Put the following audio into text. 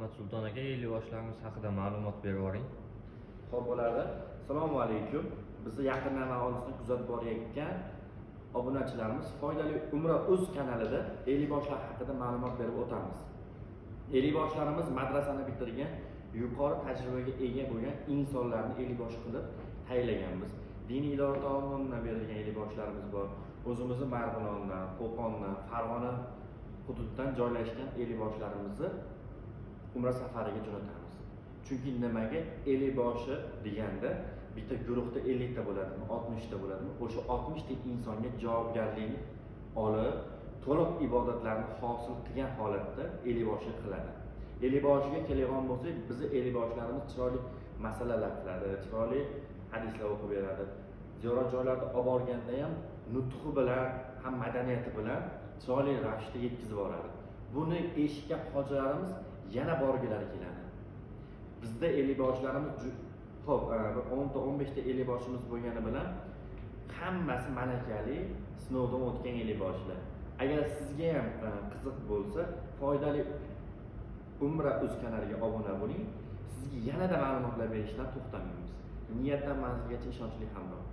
Muhammad Sulton aka, yoshlarimiz haqida ma'lumot berib yuboring. Xo'p bo'ladi. Assalomu alaykum. Bizni yaqindan aholisini kuzatib borayotgan obunachilarimiz Foydali Umra Uz kanalida yoshlar haqida ma'lumot berib o'tamiz. Yoshlarimiz madrasani bitirgan, yuqori tajribaga ega bo'lgan insonlarni yosh qilib tayinlaganmiz. Diniy idora tomonidan berilgan yoshlarimiz bor. O'zimizning Marg'ilondan, Qo'qondan, Farg'ona hududidan joylashgan yoshlarimizni umra safariga jo'natamiz. Chunki nimaga boshi deganda bitta guruhda 50 ta bo'ladimi, 60 ta bo'ladimi? O'sha 60 ta insonga javobgarlikni olib, to'liq ibodatlarni hosil qilgan holatda boshi qiladi. Boshiga kelgan bo'lsak, bizni boshlarimiz chiroyli masalalar qiladi, chiroyli hadislar o'qib beradi. Ziyorat joylarida olib borganda ham nutqi bilan, ham madaniyati bilan chiroyli ravishda yetkazib boradi. Buni eshitgan hojilarimiz yana borgilari keladi. Bizda boshlarimiz xo'p, 10 ta 15 ta boshimiz bo'lgani bilan hammasi malakali, sinovdan o'tgan boshlar. Agar sizga ham qiziq bo'lsa, Foydali Umra Uz kanaliga obuna bo'ling. Sizga yanada ma'lumotlar berishdan to'xtamaymiz. Niyatdan manzilgacha ishonchli hamroh.